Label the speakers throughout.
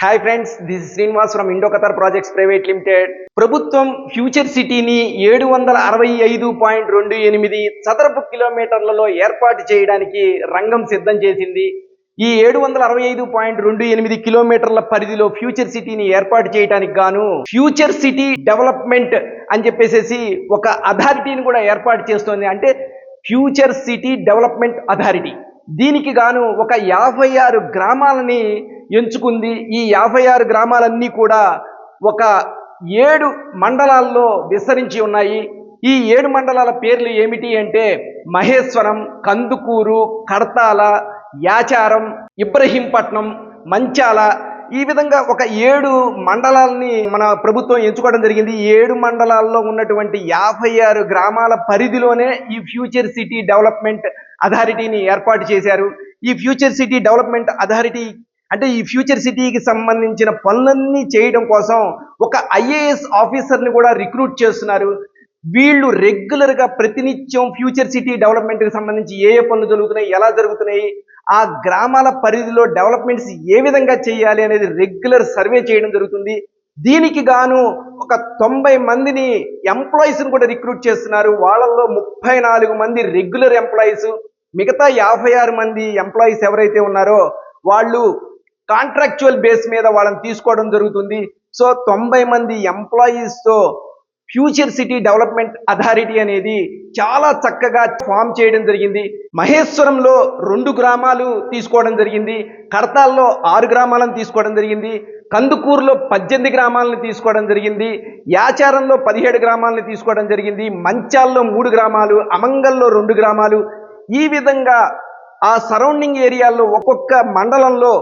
Speaker 1: Hi friends, this is Srinivas from Indo Qatar projects private limited. ప్రభుత్వం future సిటీని 765.28 చదరపు కిలోమీటర్లలో ఏర్పాటు చేయడానికి రంగం సిద్ధం చేసింది. ఈ 765.28 కిలోమీటర్ల పరిధిలో ఫ్యూచర్ సిటీని ఏర్పాటు చేయడానికి గాను ఫ్యూచర్ సిటీ డెవలప్మెంట్ అని చెప్పేసి ఒక అథారిటీని కూడా ఏర్పాటు చేస్తోంది. అంటే ఫ్యూచర్ సిటీ డెవలప్మెంట్ అథారిటీ. దీనికి గాను ఒక 56 గ్రామాలని ఎంచుకుంది. ఈ 56 గ్రామాలన్నీ కూడా ఒక 7 మండలాల్లో విస్తరించి ఉన్నాయి. ఈ 7 మండలాల పేర్లు ఏమిటి అంటే మహేశ్వరం, కందుకూరు, కడతాల, యాచారం, ఇబ్రహీంపట్నం, మంచాల, ఈ విధంగా ఒక 7 మండలాలని మన ప్రభుత్వం ఎంచుకోవడం జరిగింది. ఈ 7 మండలాల్లో ఉన్నటువంటి 56 గ్రామాల పరిధిలోనే ఈ ఫ్యూచర్ సిటీ డెవలప్మెంట్ అథారిటీని ఏర్పాటు చేశారు. ఈ ఫ్యూచర్ సిటీ డెవలప్మెంట్ అథారిటీ అంటే ఈ ఫ్యూచర్ సిటీకి సంబంధించిన పనులన్నీ చేయడం కోసం ఒక ఐఏఎస్ ఆఫీసర్ని కూడా రిక్రూట్ చేస్తున్నారు. వీళ్ళు రెగ్యులర్గా ప్రతినిత్యం ఫ్యూచర్ సిటీ డెవలప్మెంట్కి సంబంధించి ఏ పనులు జరుగుతున్నాయి, ఎలా జరుగుతున్నాయి, ఆ గ్రామాల పరిధిలో డెవలప్మెంట్స్ ఏ విధంగా చేయాలి అనేది రెగ్యులర్ సర్వే చేయడం జరుగుతుంది. దీనికి గాను ఒక 90 మందిని ఎంప్లాయీస్ని కూడా రిక్రూట్ చేస్తున్నారు. వాళ్ళల్లో 34 మంది రెగ్యులర్ ఎంప్లాయీస్, మిగతా 56 మంది ఎంప్లాయీస్ ఎవరైతే ఉన్నారో వాళ్ళు కాంట్రాక్చువల్ బేస్ మీద వాళ్ళని తీసుకోవడం జరుగుతుంది. సో 90 మంది ఎంప్లాయీస్తో ఫ్యూచర్ సిటీ డెవలప్మెంట్ అథారిటీ అనేది చాలా చక్కగా ఫామ్ చేయడం జరిగింది. మహేశ్వరంలో 2 గ్రామాలు తీసుకోవడం జరిగింది, కడతాల్లో 6 గ్రామాలను తీసుకోవడం జరిగింది, కందుకూరులో 18 గ్రామాలను తీసుకోవడం జరిగింది, యాచారంలో 17 గ్రామాలను తీసుకోవడం జరిగింది, మంచాల్లో 3 గ్రామాలు, అమంగల్లో 2 గ్రామాలు. ఈ విధంగా ఆ సరౌండింగ్ ఏరియాల్లో ఒక్కొక్క మండలంలో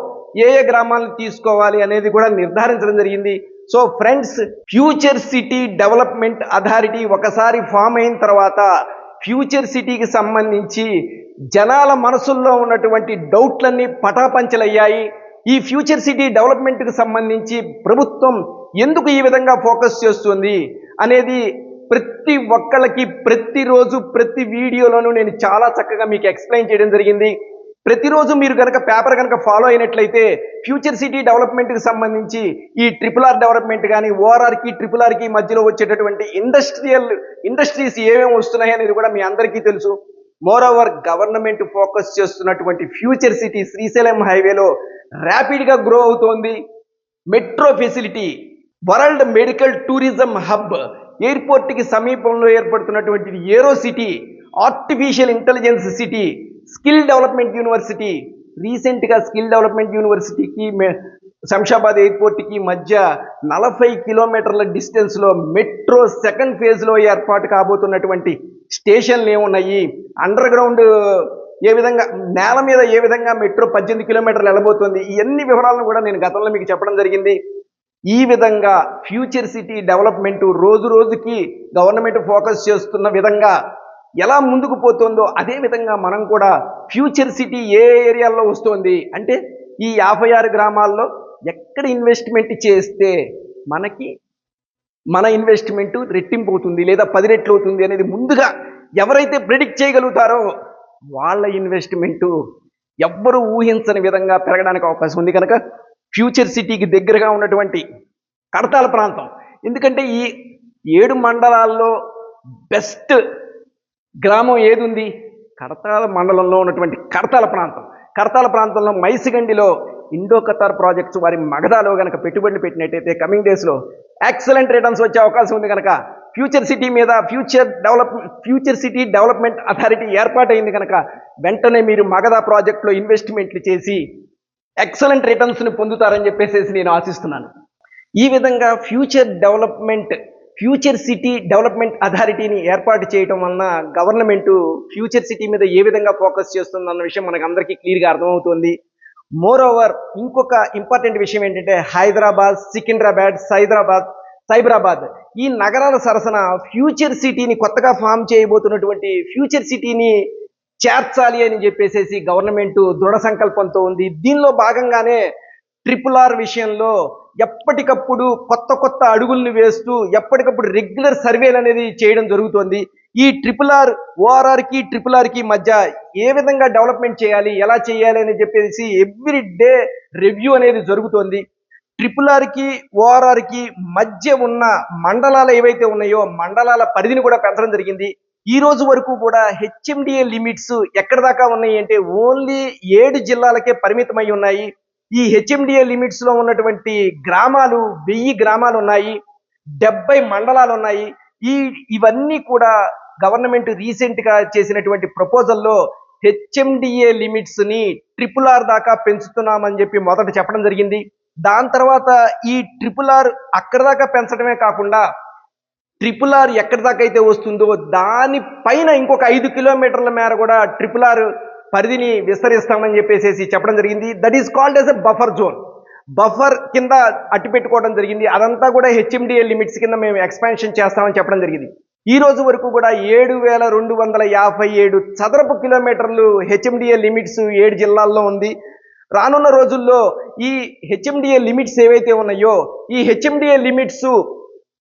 Speaker 1: ఏ గ్రామాలను తీసుకోవాలి అనేది కూడా నిర్ధారించడం జరిగింది. So friends, future city development authority ఒకసారి ఫామ్ అయిన తర్వాత ఫ్యూచర్ సిటీకి సంబంధించి జనాల మనసుల్లో ఉన్నటువంటి డౌట్లన్నీ పటాపంచలయ్యాయి. ఈ ఫ్యూచర్ సిటీ డెవలప్మెంట్కి సంబంధించి ప్రభుత్వం ఎందుకు ఈ విధంగా ఫోకస్ చేస్తుంది అనేది ప్రతి ఒక్కళ్ళకి ప్రతిరోజు ప్రతి వీడియోలోనూ నేను చాలా చక్కగా మీకు ఎక్స్ప్లెయిన్ చేయడం జరిగింది. ప్రతిరోజు మీరు కనుక పేపర్ కనుక ఫాలో అయినట్లయితే ఫ్యూచర్ సిటీ డెవలప్మెంట్కి సంబంధించి ఈ RRR డెవలప్మెంట్ కానీ ఓఆర్ఆర్కి RRRకి మధ్యలో వచ్చేటటువంటి ఇండస్ట్రీస్ ఏమేమి వస్తున్నాయి అనేది కూడా మీ అందరికీ తెలుసు. మోర్ ఓవర్ గవర్నమెంట్ ఫోకస్ చేస్తున్నటువంటి ఫ్యూచర్ సిటీ శ్రీశైలం హైవేలో ర్యాపిడ్గా గ్రో అవుతోంది. Metro facility, world medical tourism hub, ఎయిర్పోర్ట్కి సమీపంలో ఏర్పడుతున్నటువంటి aero city, artificial intelligence city, skill development university. రీసెంట్గా స్కిల్ డెవలప్మెంట్ యూనివర్సిటీకి శంషాబాద్ ఎయిర్పోర్ట్కి మధ్య 40 కిలోమీటర్ల డిస్టెన్స్లో మెట్రో సెకండ్ ఫేజ్లో ఏర్పాటు కాబోతున్నటువంటి స్టేషన్లు ఏమున్నాయి, అండర్ గ్రౌండ్ ఏ విధంగా, నేల మీద ఏ విధంగా మెట్రో 18 కిలోమీటర్లు వెళ్ళబోతుంది, ఇవన్నీ వివరాలను కూడా నేను గతంలో మీకు చెప్పడం జరిగింది. ఈ విధంగా ఫ్యూచర్ సిటీ డెవలప్మెంట్ రోజు రోజుకి గవర్నమెంట్ ఫోకస్ చేస్తున్న విధంగా ఎలా ముందుకు పోతుందో అదే విధంగా మనం కూడా ఫ్యూచర్ సిటీ ఏ ఏరియాల్లో వస్తుంది అంటే ఈ 56 గ్రామాల్లో ఎక్కడ ఇన్వెస్ట్మెంట్ చేస్తే మనకి మన ఇన్వెస్ట్మెంట్ రెట్టింపు అవుతుంది లేదా 10 రెట్లు అవుతుంది అనేది ముందుగా ఎవరైతే ప్రెడిక్ట్ చేయగలుగుతారో వాళ్ళ ఇన్వెస్ట్మెంట్ ఎవ్వరూ ఊహించని విధంగా పెరగడానికి అవకాశం ఉంది. కనుక ఫ్యూచర్ సిటీకి దగ్గరగా ఉన్నటువంటి కడతాల ప్రాంతం, ఎందుకంటే ఈ 7 మండలాల్లో బెస్ట్ గ్రామం ఏది ఉంది, కడతాల మండలంలో ఉన్నటువంటి కడతాల ప్రాంతంలో మైసిగండిలో ఇండో ఖతార్ ప్రాజెక్ట్స్ వారి మగధాలో కనుక పెట్టుబడులు పెట్టినట్టయితే కమింగ్ డేస్లో ఎక్సలెంట్ రిటర్న్స్ వచ్చే అవకాశం ఉంది. కనుక ఫ్యూచర్ సిటీ మీద ఫ్యూచర్ సిటీ డెవలప్మెంట్ అథారిటీ ఏర్పాటైంది కనుక వెంటనే మీరు మగధా ప్రాజెక్టులో ఇన్వెస్ట్మెంట్లు చేసి ఎక్సలెంట్ రిటర్న్స్ని పొందుతారని చెప్పేసి నేను ఆశిస్తున్నాను. ఈ విధంగా ఫ్యూచర్ సిటీ డెవలప్మెంట్ అథారిటీని ఏర్పాటు చేయడం వలన గవర్నమెంట్ ఫ్యూచర్ సిటీ మీద ఏ విధంగా ఫోకస్ చేస్తుందన్న విషయం మనకు అందరికీ క్లియర్గా అర్థమవుతుంది. మోర్ ఓవర్ ఇంకొక ఇంపార్టెంట్ విషయం ఏంటంటే హైదరాబాద్, సికింద్రాబాద్, సైబరాబాద్ ఈ నగరాల సరసన ఫ్యూచర్ సిటీని కొత్తగా ఫామ్ చేయబోతున్నటువంటి ఫ్యూచర్ సిటీని చేర్చాలి అని చెప్పేసి గవర్నమెంట్ దృఢ సంకల్పంతో ఉంది. దీనిలో భాగంగానే RRR విషయంలో ఎప్పటికప్పుడు కొత్త అడుగుల్ని వేస్తూ ఎప్పటికప్పుడు రెగ్యులర్ సర్వేలు అనేది చేయడం జరుగుతుంది. ఈ RRRకి మధ్య ఏ విధంగా డెవలప్మెంట్ చేయాలి, ఎలా చేయాలి అని చెప్పేసి ఎవ్రీ డే రివ్యూ అనేది జరుగుతుంది. ట్రిపుల్ కి ఓఆర్ఆర్ కి మధ్య ఉన్న మండలాలు ఏవైతే ఉన్నాయో మండలాల పరిధిని కూడా పెంచడం జరిగింది. ఈ రోజు వరకు కూడా హెచ్ఎండిఏ లిమిట్స్ ఎక్కడ దాకా ఉన్నాయి అంటే ఓన్లీ 7 జిల్లాలకే పరిమితమై ఉన్నాయి. ఈ హెచ్ఎండిఏ లిమిట్స్ లో ఉన్నటువంటి గ్రామాలు 1000 గ్రామాలు ఉన్నాయి, 70 మండలాలు ఉన్నాయి. ఇవన్నీ కూడా గవర్నమెంట్ రీసెంట్ గా చేసినటువంటి ప్రపోజల్లో హెచ్ఎండిఏ లిమిట్స్ ని RRR దాకా పెంచుతున్నామని చెప్పి మొదట చెప్పడం జరిగింది. దాని తర్వాత ఈ RRR అక్కడ దాకా పెంచడమే కాకుండా RRR ఎక్కడి దాకా అయితే వస్తుందో దానిపైన ఇంకొక 5 కిలోమీటర్ల మేర కూడా RRR పరిధిని విస్తరిస్తామని చెప్పేసి చెప్పడం జరిగింది. That is called as a buffer zone. Buffer కింద అట్టి పెట్టుకోవడం జరిగింది. అదంతా కూడా హెచ్ఎండిఏ లిమిట్స్ కింద మేము ఎక్స్పాన్షన్ చేస్తామని చెప్పడం జరిగింది. ఈ రోజు వరకు కూడా 7,257 చదరపు కిలోమీటర్లు హెచ్ఎండిఏ లిమిట్స్ 7 జిల్లాల్లో ఉంది. రానున్న రోజుల్లో ఈ హెచ్ఎండిఏ లిమిట్స్ ఏవైతే ఉన్నాయో ఈ హెచ్ఎండిఏ లిమిట్స్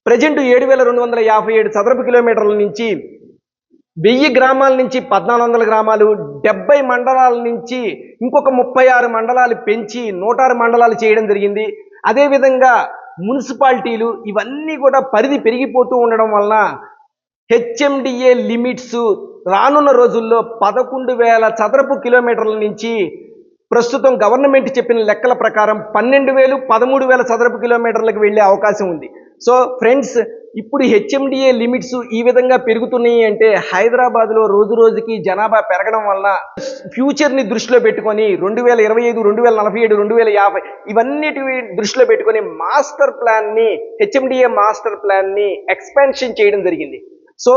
Speaker 1: ప్రజెంట్ 7,257 చదరపు కిలోమీటర్ల నుంచి 1000 గ్రామాల నుంచి 1,400 గ్రామాలు, 70 మండలాల నుంచి ఇంకొక 36 మండలాలు పెంచి 106 మండలాలు చేయడం జరిగింది. అదేవిధంగా మున్సిపాలిటీలు ఇవన్నీ కూడా పరిధి పెరిగిపోతూ ఉండడం వలన హెచ్ఎండిఏ లిమిట్స్ రానున్న రోజుల్లో 11,000 చదరపు కిలోమీటర్ల నుంచి ప్రస్తుతం గవర్నమెంట్ చెప్పిన లెక్కల ప్రకారం 12,000, 13,000 చదరపు కిలోమీటర్లకు వెళ్ళే అవకాశం ఉంది. సో ఫ్రెండ్స్, ఇప్పుడు హెచ్ఎండిఏ లిమిట్స్ ఈ విధంగా పెరుగుతున్నాయి అంటే హైదరాబాద్లో రోజు రోజుకి జనాభా పెరగడం వల్ల ఫ్యూచర్ని దృష్టిలో పెట్టుకొని 2025, 2047, 2050 ఇవన్నిటి దృష్టిలో పెట్టుకొని మాస్టర్ ప్లాన్ని హెచ్ఎండిఏ మాస్టర్ ప్లాన్ని ఎక్స్పాన్షన్ చేయడం జరిగింది. సో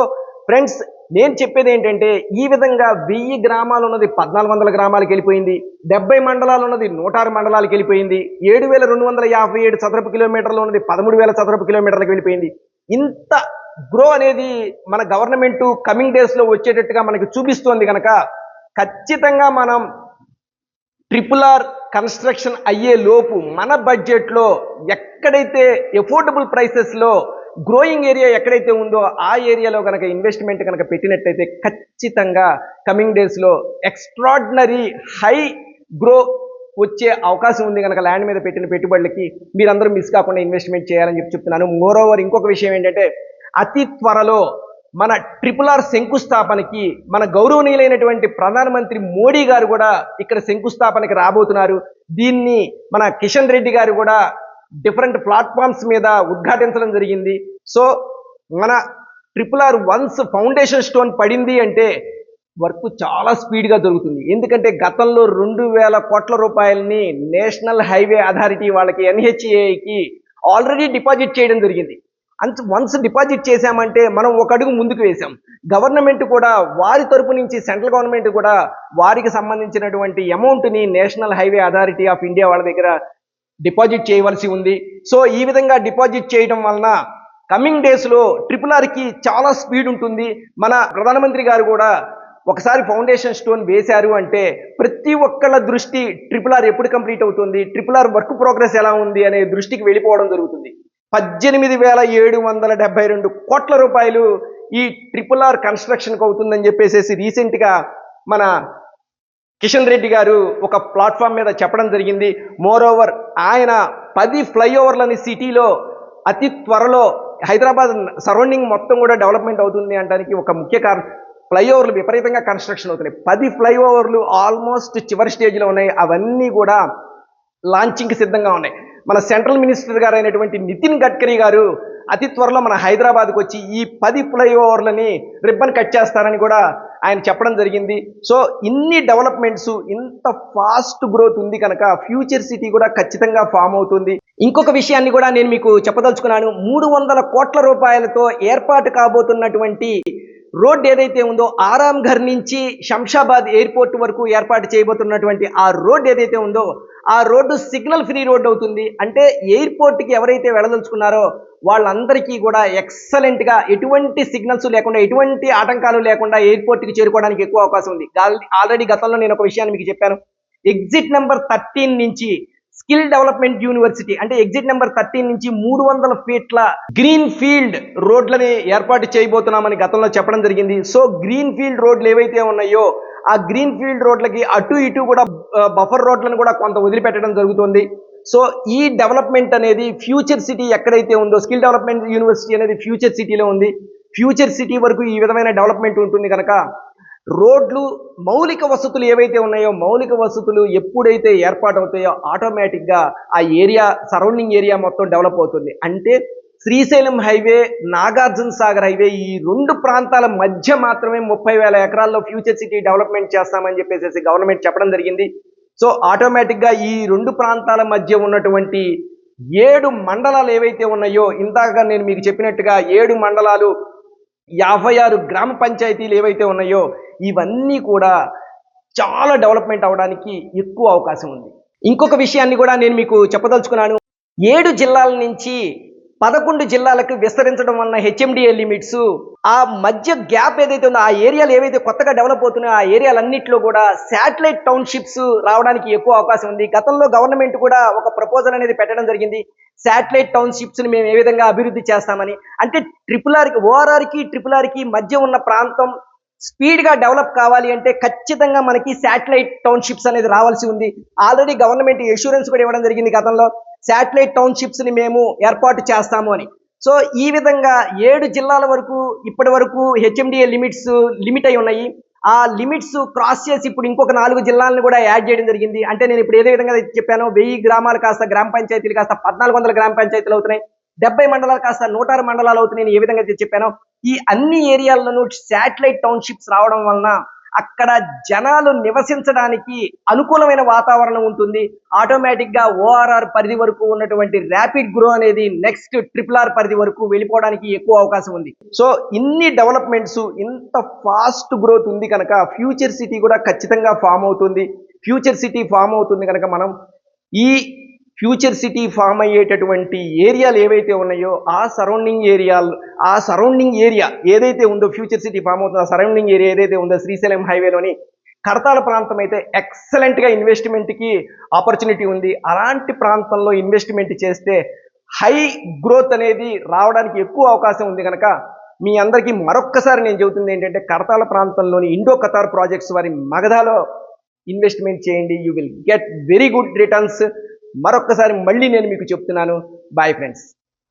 Speaker 1: ఫ్రెండ్స్, నేను చెప్పేది ఏంటంటే ఈ విధంగా 1000 గ్రామాలు ఉన్నది 1,400 గ్రామాలకు వెళ్ళిపోయింది, 70 మండలాలు ఉన్నది 106 మండలాలకు వెళ్ళిపోయింది, 7,257 చదరపు కిలోమీటర్లు ఉన్నది 13,000 చదరపు కిలోమీటర్లకు వెళ్ళిపోయింది. ఇంత గ్రో అనేది మన గవర్నమెంట్ కమింగ్ డేస్లో వచ్చేటట్టుగా మనకి చూపిస్తోంది కనుక ఖచ్చితంగా మనం RRR కన్స్ట్రక్షన్ అయ్యే లోపు మన బడ్జెట్లో ఎక్కడైతే ఎఫోర్డబుల్ ప్రైసెస్లో గ్రోయింగ్ ఏరియా ఎక్కడైతే ఉందో ఆ ఏరియాలో కనుక ఇన్వెస్ట్మెంట్ కనుక పెట్టినట్టయితే ఖచ్చితంగా కమింగ్ డేస్లో ఎక్స్ట్రాడినరీ హై గ్రో వచ్చే అవకాశం ఉంది. కనుక ల్యాండ్ మీద పెట్టిన పెట్టుబడులకి మీరందరూ మిస్ కాకుండా ఇన్వెస్ట్మెంట్ చేయాలని చెప్తున్నాను. మోరోవర్ ఇంకొక విషయం ఏంటంటే అతి త్వరలో మన RRR శంకుస్థాపనకి మన గౌరవనీయులైనటువంటి ప్రధానమంత్రి మోడీ గారు కూడా ఇక్కడ శంకుస్థాపనకి రాబోతున్నారు. దీన్ని మన కిషన్ రెడ్డి గారు కూడా డిఫరెంట్ ప్లాట్ఫామ్స్ మీద ఉద్ఘాటించడం జరిగింది. సో మన RRR వన్స్ ఫౌండేషన్ స్టోన్ పడింది అంటే వర్క్ చాలా స్పీడ్గా జరుగుతుంది. ఎందుకంటే గతంలో 2,000 కోట్ల రూపాయలని నేషనల్ హైవే అథారిటీ వాళ్ళకి NHAIకి ఆల్రెడీ డిపాజిట్ చేయడం జరిగింది. వన్స్ డిపాజిట్ చేశామంటే మనం ఒక అడుగు ముందుకు వేసాం. గవర్నమెంట్ కూడా వారి తరపు నుంచి సెంట్రల్ గవర్నమెంట్ కూడా వారికి సంబంధించినటువంటి అమౌంట్ని national highway authority of India వాళ్ళ దగ్గర డిపాజిట్ చేయవలసి ఉంది. సో ఈ విధంగా డిపాజిట్ చేయడం వలన కమింగ్ డేస్లో RRRకి చాలా స్పీడ్ ఉంటుంది. మన ప్రధానమంత్రి గారు కూడా ఒకసారి ఫౌండేషన్ స్టోన్ వేశారు అంటే ప్రతి ఒక్కళ్ళ దృష్టి RRR ఎప్పుడు కంప్లీట్ అవుతుంది, RRR వర్క్ ప్రోగ్రెస్ ఎలా ఉంది అనే దృష్టికి వెళ్ళిపోవడం జరుగుతుంది. 18,772 కోట్ల రూపాయలు ఈ RRR కన్స్ట్రక్షన్కి అవుతుందని చెప్పేసి రీసెంట్గా మన కిషన్ రెడ్డి గారు ఒక ప్లాట్ఫామ్ మీద చెప్పడం జరిగింది. మోరోవర్ ఆయన 10 ఫ్లైఓవర్లని సిటీలో అతి త్వరలో హైదరాబాద్ సరౌండింగ్ మొత్తం కూడా డెవలప్మెంట్ అవుతుంది అనడానికి ఒక ముఖ్య కారణం ఫ్లైఓవర్లు విపరీతంగా కన్స్ట్రక్షన్ అవుతున్నాయి. 10 ఫ్లైఓవర్లు ఆల్మోస్ట్ చివరి స్టేజ్లో ఉన్నాయి. అవన్నీ కూడా లాంచింగ్కి సిద్ధంగా ఉన్నాయి. మన సెంట్రల్ మినిస్టర్ గారు అయినటువంటి నితిన్ గడ్కరీ గారు అతి త్వరలో మన హైదరాబాద్కి వచ్చి ఈ 10 ఫ్లైఓవర్లని రిబ్బన్ కట్ చేస్తారని కూడా ఆయన చెప్పడం జరిగింది. సో ఇన్ని డెవలప్మెంట్స్, ఇంత ఫాస్ట్ గ్రోత్ ఉంది కనుక ఫ్యూచర్ సిటీ కూడా ఖచ్చితంగా ఫామ్ అవుతుంది. ఇంకొక విషయాన్ని కూడా నేను మీకు చెప్పదలుచుకున్నాను. 300 కోట్ల రూపాయలతో ఏర్పాటు కాబోతున్నటువంటి రోడ్ ఏదైతే ఉందో ఆరాంఘర్ నుంచి శంషాబాద్ ఎయిర్పోర్ట్ వరకు ఏర్పాటు చేయబోతున్నటువంటి ఆ రోడ్ ఏదైతే ఉందో ఆ రోడ్డు సిగ్నల్ ఫ్రీ రోడ్ అవుతుంది. అంటే ఎయిర్పోర్ట్కి ఎవరైతే వెళ్ళదలుచుకున్నారో వాళ్ళందరికీ కూడా ఎక్సలెంట్గా ఎటువంటి సిగ్నల్స్ లేకుండా ఎటువంటి ఆటంకాలు లేకుండా ఎయిర్పోర్ట్కి చేరుకోవడానికి ఎక్కువ అవకాశం ఉంది. ఆల్రెడీ గతంలో నేను ఒక విషయాన్ని మీకు చెప్పాను. ఎగ్జిట్ నెంబర్ 13 నుంచి స్కిల్ డెవలప్మెంట్ యూనివర్సిటీ అంటే ఎగ్జిట్ నెంబర్ 13 నుంచి 300 ఫీట్ల గ్రీన్ ఫీల్డ్ రోడ్లని ఏర్పాటు చేయబోతున్నామని గతంలో చెప్పడం జరిగింది. సో గ్రీన్ ఫీల్డ్ రోడ్లు ఏవైతే ఉన్నాయో ఆ గ్రీన్ ఫీల్డ్ రోడ్లకి అటు ఇటు కూడా బఫర్ రోడ్లను కూడా కొంత వదిలిపెట్టడం జరుగుతుంది. సో ఈ డెవలప్మెంట్ అనేది ఫ్యూచర్ సిటీ ఎక్కడైతే ఉందో, స్కిల్ డెవలప్మెంట్ యూనివర్సిటీ అనేది ఫ్యూచర్ సిటీలో ఉంది. ఫ్యూచర్ సిటీ వరకు ఈ విధమైన డెవలప్మెంట్ ఉంటుంది కనుక రోడ్లు, మౌలిక వసతులు ఏవైతే ఉన్నాయో, మౌలిక వసతులు ఎప్పుడైతే ఏర్పాటు అవుతాయో ఆటోమేటిక్గా ఆ ఏరియా, సరౌండింగ్ ఏరియా మొత్తం డెవలప్ అవుతుంది. అంటే శ్రీశైలం హైవే, నాగార్జున సాగర్ హైవే ఈ రెండు ప్రాంతాల మధ్య మాత్రమే 30,000 ఎకరాల్లో ఫ్యూచర్ సిటీ డెవలప్మెంట్ చేస్తామని చెప్పేసి గవర్నమెంట్ చెప్పడం జరిగింది. సో ఆటోమేటిక్గా ఈ రెండు ప్రాంతాల మధ్య ఉన్నటువంటి 7 మండలాలు ఏవైతే ఉన్నాయో, ఇందాక నేను మీకు చెప్పినట్టుగా 7 మండలాలు, 56 గ్రామ పంచాయతీలు ఏవైతే ఉన్నాయో, ఇవన్నీ కూడా చాలా డెవలప్మెంట్ అవడానికి ఎక్కువ అవకాశం ఉంది. ఇంకొక విషయాన్ని కూడా నేను మీకు చెప్పదలుచుకున్నాను. 7 జిల్లాల నుంచి 11 జిల్లాలకు విస్తరించడం వలన హెచ్ఎండిఏ లిమిట్స్, ఆ మధ్య గ్యాప్ ఏదైతే ఉందో, ఆ ఏరియాలు ఏవైతే కొత్తగా డెవలప్ అవుతున్నాయో ఆ ఏరియాలన్నింటిలో కూడా శాటిలైట్ టౌన్షిప్స్ రావడానికి ఎక్కువ అవకాశం ఉంది. గతంలో గవర్నమెంట్ కూడా ఒక ప్రపోజల్ అనేది పెట్టడం జరిగింది. శాటిలైట్ టౌన్షిప్స్ని మేము ఏ విధంగా అభివృద్ధి చేస్తామని. అంటే ఓఆర్ఆర్కి ట్రిపుల్ ఆర్కి మధ్య ఉన్న ప్రాంతం స్పీడ్గా డెవలప్ కావాలి అంటే ఖచ్చితంగా మనకి శాటిలైట్ టౌన్షిప్స్ అనేది రావాల్సి ఉంది. ఆల్రెడీ గవర్నమెంట్ ఎష్యూరెన్స్ కూడా ఇవ్వడం జరిగింది గతంలో, శాటిలైట్ టౌన్షిప్స్ని మేము ఏర్పాటు చేస్తాము అని. సో ఈ విధంగా 7 జిల్లాల వరకు ఇప్పటి వరకు హెచ్ఎండిఏ లిమిట్ అయి ఉన్నాయి. ఆ లిమిట్స్ క్రాస్ చేసి ఇప్పుడు ఇంకొక 4 జిల్లాలను కూడా యాడ్ చేయడం జరిగింది. అంటే నేను ఇప్పుడు ఏదే విధంగా చెప్పానో, 1000 గ్రామాలు కాస్త గ్రామ పంచాయతీలు కాస్త 1400 గ్రామ పంచాయతీలు అవుతున్నాయి, 70 మండలాలు కాస్త 106 మండలాలు అవుతున్నాయి. నేను ఏ విధంగా చెప్పానో ఈ అన్ని ఏరియాల్లోనూ శాటిలైట్ టౌన్షిప్స్ రావడం వలన అక్కడ జనాలు నివసించడానికి అనుకూలమైన వాతావరణం ఉంటుంది. ఆటోమేటిక్గా ఓఆర్ఆర్ పరిధి వరకు ఉన్నటువంటి ర్యాపిడ్ గ్రో అనేది నెక్స్ట్ ట్రిపుల్ ఆర్ పరిధి వరకు వెళ్ళిపోవడానికి ఎక్కువ అవకాశం ఉంది. సో ఇన్ని డెవలప్మెంట్స్, ఇంత ఫాస్ట్ గ్రోత్ ఉంది కనుక ఫ్యూచర్ సిటీ కూడా ఖచ్చితంగా ఫామ్ అవుతుంది. ఫ్యూచర్ సిటీ ఫామ్ అవుతుంది కనుక మనం ఈ ఫ్యూచర్ సిటీ ఫామ్ అయ్యేటటువంటి ఏరియాలు ఏవైతే ఉన్నాయో ఆ సరౌండింగ్ ఏరియా ఏదైతే ఉందో, ఫ్యూచర్ సిటీ ఫామ్ అవుతుందో ఆ సరౌండింగ్ ఏరియా ఏదైతే ఉందో శ్రీశైలం హైవేలోని కడతాల ప్రాంతం అయితే ఎక్సలెంట్గా ఇన్వెస్ట్మెంట్కి ఆపర్చునిటీ ఉంది. అలాంటి ప్రాంతంలో ఇన్వెస్ట్మెంట్ చేస్తే హై గ్రోత్ అనేది రావడానికి ఎక్కువ అవకాశం ఉంది కనుక మీ అందరికీ మరొక్కసారి నేను చెబుతుంది ఏంటంటే, కడతాల ప్రాంతంలోని ఇండో ఖతార్ ప్రాజెక్ట్స్ వారి మగధాలో ఇన్వెస్ట్మెంట్ చేయండి. You will get very good returns. మరొక్కసారి మళ్ళీ నేను మీకు చెప్తున్నాను. Bye friends.